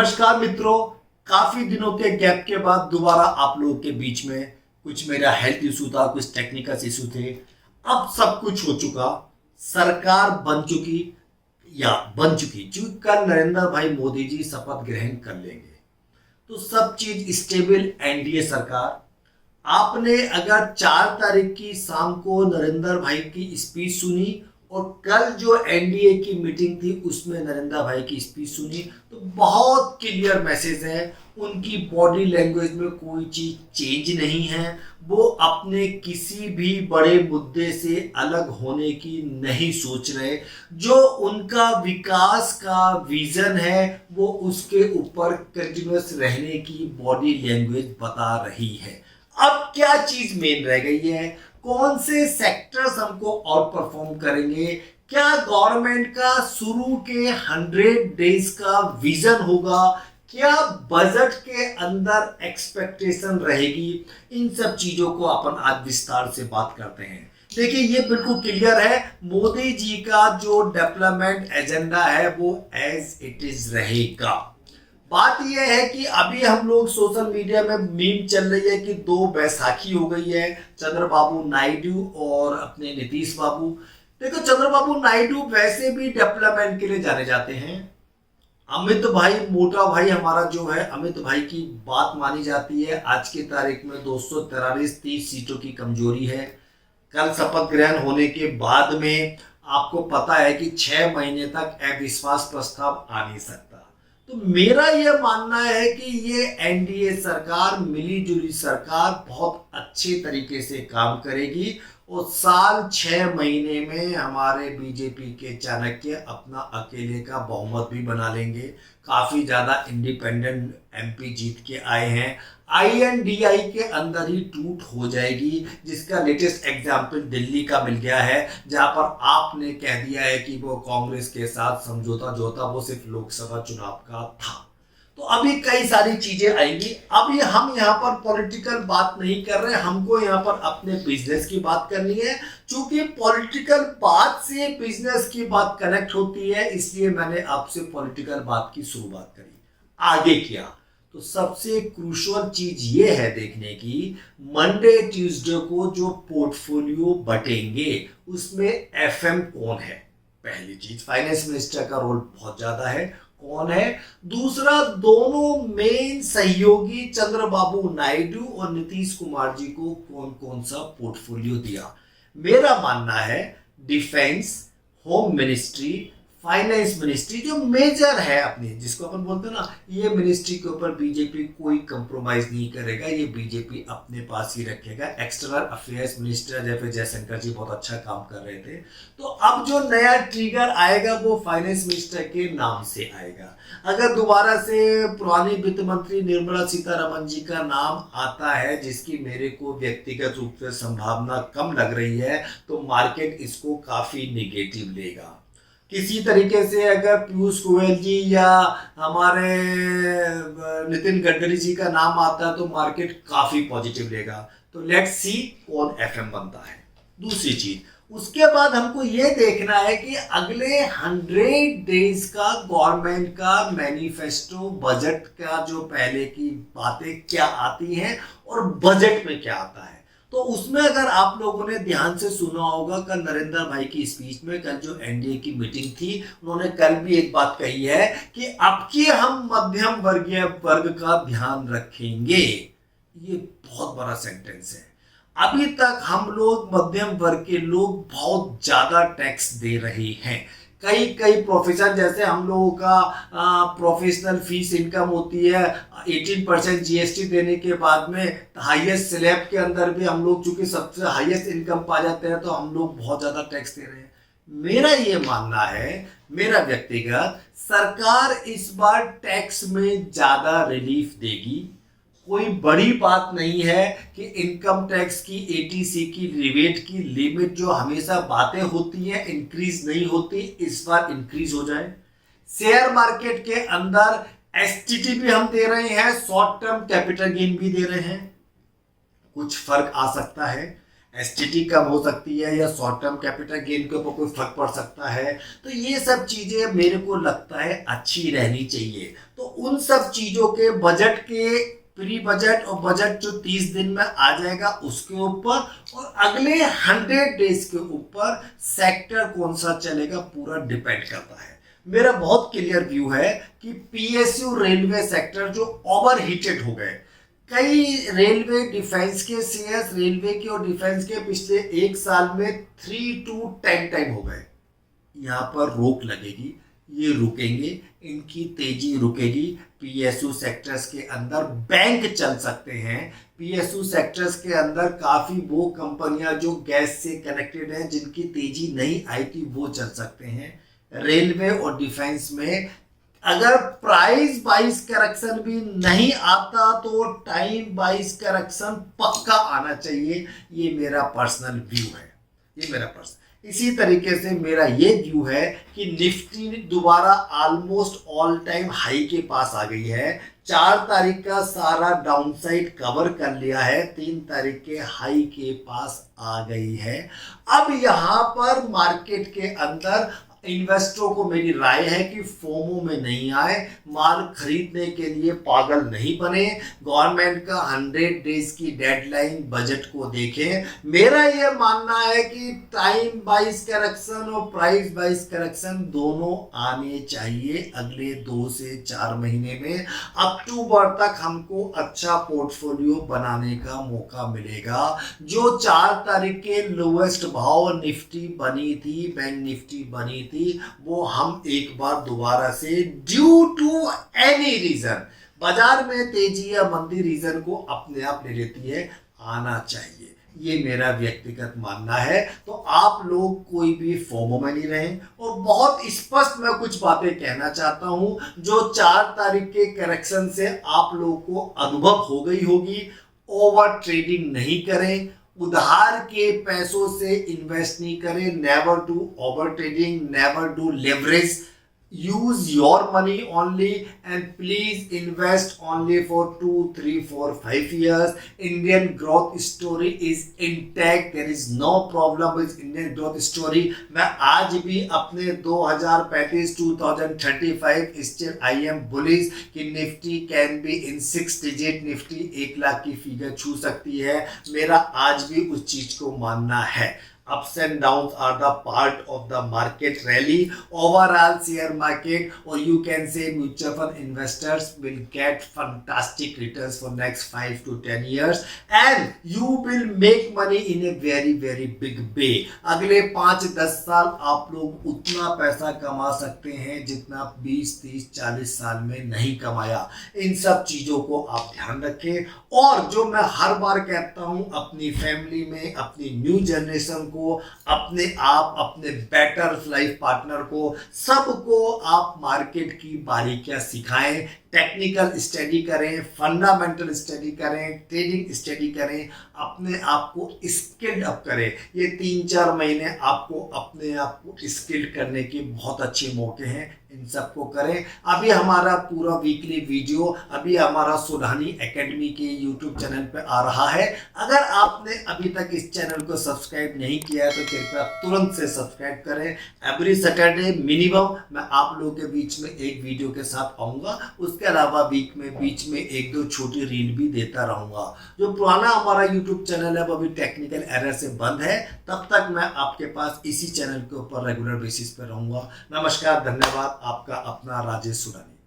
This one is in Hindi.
नमस्कार मित्रों, काफी दिनों के गैप के बाद दोबारा आप लोगों के बीच में कुछ मेरा हेल्थ इशू था, कुछ टेक्निकल इशू थे। अब सब कुछ हो चुका, सरकार बन चुकी क्योंकि कल नरेंद्र भाई मोदी जी शपथ ग्रहण कर लेंगे तो सब चीज स्टेबल। एनडीए सरकार, आपने अगर 4 तारीख की शाम को नरेंद्र भाई की स्पीच सुनी और कल जो एनडीए की मीटिंग थी उसमें नरेंद्र भाई की स्पीच सुनी तो बहुत क्लियर मैसेज है। उनकी बॉडी लैंग्वेज में कोई चीज चेंज नहीं है। वो अपने किसी भी बड़े मुद्दे से अलग होने की नहीं सोच रहे। जो उनका विकास का विजन है वो उसके ऊपर कंटिन्यूअस रहने की बॉडी लैंग्वेज बता रही है। अब क्या चीज मेन रह गई है, कौन से सेक्टर्स हमको आउट परफॉर्म करेंगे, क्या गवर्नमेंट का शुरू के 100 डेज का विजन होगा, क्या बजट के अंदर एक्सपेक्टेशन रहेगी, इन सब चीजों को अपन आज विस्तार से बात करते हैं। देखिए, ये बिल्कुल क्लियर है, मोदी जी का जो डेवलपमेंट एजेंडा है वो एज इट इज रहेगा। बात यह है कि अभी हम लोग सोशल मीडिया में मीम चल रही है कि 2 बैसाखी हो गई है, चंद्रबाबू नायडू और अपने नीतीश बाबू। देखो, चंद्रबाबू नायडू वैसे भी डेवलपमेंट के लिए जाने जाते हैं। अमित भाई, मोटा भाई हमारा जो है, अमित भाई की बात मानी जाती है। आज की तारीख में 243 सीटों की कमजोरी है। कल शपथ ग्रहण होने के बाद में आपको पता है कि 6 महीने तक अविश्वास प्रस्ताव आ नहीं सकता। तो मेरा यह मानना है कि ये एनडीए सरकार, मिली जुली सरकार बहुत अच्छे तरीके से काम करेगी और साल 6 महीने में हमारे बीजेपी के चाणक्य अपना अकेले का बहुमत भी बना लेंगे। काफी ज्यादा इंडिपेंडेंट एमपी जीत के आए हैं। आईएनडीआई के अंदर ही टूट हो जाएगी, जिसका लेटेस्ट एग्जाम्पल दिल्ली का मिल गया है, जहां पर आपने कह दिया है कि वो कांग्रेस के साथ समझौता जो था वो सिर्फ लोकसभा चुनाव का था। तो अभी कई सारी चीजें आएंगी। अभी हम यहाँ पर पॉलिटिकल बात नहीं कर रहे, हमको यहाँ पर अपने बिजनेस की बात करनी है। क्योंकि पॉलिटिकल बात से बिजनेस की बात कनेक्ट होती है, इसलिए मैंने आपसे पॉलिटिकल बात की शुरुआत करी। आगे किया तो सबसे क्रूशियल चीज ये है देखने की, मंडे ट्यूसडे को जो पोर्टफोलियो बटेंगे उसमें एफएम कौन है। पहली चीज, फाइनेंस मिनिस्टर का रोल बहुत ज्यादा है, कौन है। दूसरा, दोनों मेन सहयोगी चंद्रबाबू नायडू और नीतीश कुमार जी को कौन कौन सा पोर्टफोलियो दिया। मेरा मानना है defence, home ministry, finance ministry जो मेजर है अपनी, जिसको अपन बोलते हैं ना, ये मिनिस्ट्री के ऊपर बीजेपी कोई कंप्रोमाइज नहीं करेगा, ये बीजेपी अपने पास ही रखेगा। एक्सटर्नल अफेयर्स मिनिस्टर जैसे जयशंकर जी बहुत अच्छा काम कर रहे थे। तो अब जो नया ट्रिगर आएगा वो फाइनेंस मिनिस्टर के नाम से आएगा। अगर दोबारा से पुरानी वित्त मंत्री निर्मला सीतारमण जी का नाम आता है, जिसकी मेरे को व्यक्तिगत रूप से संभावना कम लग रही है, तो मार्केट इसको काफी निगेटिव लेगा। किसी तरीके से अगर पीयूष गोयल जी या हमारे नितिन गडकरी जी का नाम आता है तो मार्केट काफी पॉजिटिव लेगा। तो लेट्स सी कौन एफएम बनता है। दूसरी चीज, उसके बाद हमको ये देखना है कि अगले 100 डेज का गवर्नमेंट का मैनिफेस्टो, बजट का जो पहले की बातें क्या आती हैं और बजट में क्या आता है। तो उसमें अगर आप लोगों ने ध्यान से सुना होगा, कल नरेंद्र भाई की स्पीच में, कल जो एनडीए की मीटिंग थी, उन्होंने कल भी एक बात कही है कि अब की हम मध्यम वर्गीय वर्ग का ध्यान रखेंगे। ये बहुत बड़ा सेंटेंस है। अभी तक हम लोग मध्यम वर्ग के लोग बहुत ज्यादा टैक्स दे रहे हैं। कई प्रोफेशन, जैसे हम लोगों का प्रोफेशनल फीस इनकम होती है 18% जीएसटी देने के बाद में, हाईएस्ट स्लैब के अंदर भी हम लोग चूंकि सबसे हाईएस्ट इनकम पा जाते हैं तो हम लोग बहुत ज्यादा टैक्स दे रहे हैं। मेरा ये मानना है, मेरा व्यक्तिगत, सरकार इस बार टैक्स में ज्यादा रिलीफ देगी। कोई बड़ी बात नहीं है कि इनकम टैक्स की एटीसी की रिबेट की लिमिट जो हमेशा बातें होती है इंक्रीज नहीं होती, इस बार इंक्रीज हो जाए। शेयर मार्केट के अंदर एसटीटी भी हम दे रहे हैं, शॉर्ट टर्म कैपिटल गेन भी दे रहे हैं। कुछ फर्क आ सकता है। एसटीटी कम हो सकती है या शॉर्ट टर्म कैपिटल गेन के ऊपर कोई फर्क पड़ सकता है। तो ये सब चीज़ें मेरे को लगता है अच्छी रहनी चाहिए। तो उन सब चीज़ों के बजट के प्री बजट और बजट जो 30 दिन में आ जाएगा उसके ऊपर, और अगले 100 डेज के ऊपर सेक्टर कौन सा चलेगा पूरा डिपेंड करता है। मेरा बहुत क्लियर व्यू है कि पीएसयू रेलवे सेक्टर जो ओवर हीटेड हो गए, कई रेलवे डिफेंस के शेयर्स रेलवे के और डिफेंस के पिछले एक साल में 3 to 10 टाइम हो गए। यहाँ पर रोक लगेगी, ये रुकेंगे, इनकी तेजी रुकेगी। पीएसयू सेक्टर्स के अंदर बैंक चल सकते हैं। पीएसयू सेक्टर्स के अंदर काफ़ी वो कंपनियां जो गैस से कनेक्टेड हैं जिनकी तेजी नहीं आई थी वो चल सकते हैं। रेलवे और डिफेंस में अगर प्राइस वाइज करेक्शन भी नहीं आता तो टाइम वाइज करेक्शन पक्का आना चाहिए। ये मेरा पर्सनल व्यू है, ये मेरा पर्सनल। इसी तरीके से मेरा ये व्यू है कि निफ्टी दोबारा ऑलमोस्ट ऑल टाइम हाई के पास आ गई है। 4 तारीख का सारा डाउनसाइड कवर कर लिया है, 3 तारीख के हाई के पास आ गई है। अब यहाँ पर मार्केट के अंदर इन्वेस्टरों को मेरी राय है कि फोमो में नहीं आए, माल खरीदने के लिए पागल नहीं बने। गवर्नमेंट का 100 डेज की डेडलाइन बजट को देखें। मेरा यह मानना है कि टाइम वाइज करेक्शन और प्राइस वाइज करेक्शन दोनों आने चाहिए अगले 2 से 4 महीने में। अक्टूबर तक हमको अच्छा पोर्टफोलियो बनाने का मौका मिलेगा। जो 4 तारीख के लोएस्ट भाव निफ्टी बनी थी, बैंक निफ्टी बनी थी, वो हम एक बार दोबारा से ड्यू टू एनी रीजन, बाजार में तेजी या मंदी रीजन को अपने आप ले लेती है, आना चाहिए। ये मेरा व्यक्तिगत मानना है। तो आप लोग कोई भी फोमो में नहीं रहें। और बहुत स्पष्ट मैं कुछ बातें कहना चाहता हूं जो 4 तारीख के करेक्शन से आप लोगों को अनुभव हो गई होगी। ओवर ट्रेडिंग नहीं करें, उधार के पैसों से इन्वेस्ट नहीं करें। Never do over trading, never do leverage. use your money only and please invest only for 2, 3, 4, 5 years. Indian growth story is intact. There is no problem with Indian growth story. मैं आज भी अपने 2035 2035 still I am bullish कि Nifty can be in 6 digit, Nifty 1 lakh की फिगर छू सकती है। मेरा आज भी उस चीज को मानना है। Ups and downs are the part of the market rally. Overall share market, or you can say mutual fund investors will get fantastic returns for next 5 to 10 years and you will make money in a very very big way. अगले 5-10 साल आप लोग उतना पैसा कमा सकते हैं जितना 20, 30, 40 साल में नहीं कमाया। इन सब चीजों को आप ध्यान रखें। और जो मैं हर बार कहता हूं, अपनी फैमिली में, अपनी न्यू जनरेशन को, अपने आप, अपने बेटर लाइफ पार्टनर को, सबको आप मार्केट की बारीकियां सिखाएं। टेक्निकल स्टडी करें, फंडामेंटल स्टडी करें, ट्रेडिंग स्टडी करें, अपने आप को स्किल्ड अप करें। ये 3-4 महीने आपको अपने आप को स्किल्ड करने के बहुत अच्छे मौके हैं, इन सबको करें। अभी हमारा पूरा वीकली वीडियो अभी हमारा सुधानी एकेडमी के यूट्यूब चैनल पे आ रहा है। अगर आपने अभी तक इस चैनल को सब्सक्राइब नहीं किया है तो कृपया तुरंत से सब्सक्राइब करें। एवरी सैटरडे मिनिमम मैं आप लोगों के बीच में एक वीडियो के साथ आऊँगा। उसके अलावा वीक में बीच में 1-2 छोटी रील भी देता रहूँगा। जो पुराना हमारा यूट्यूब चैनल है वो अभी टेक्निकल एरर से बंद है, तब तक मैं आपके पास इसी चैनल के ऊपर रेगुलर बेसिस पे रहूँगा। नमस्कार, धन्यवाद। आपका अपना राजेश सुरानी।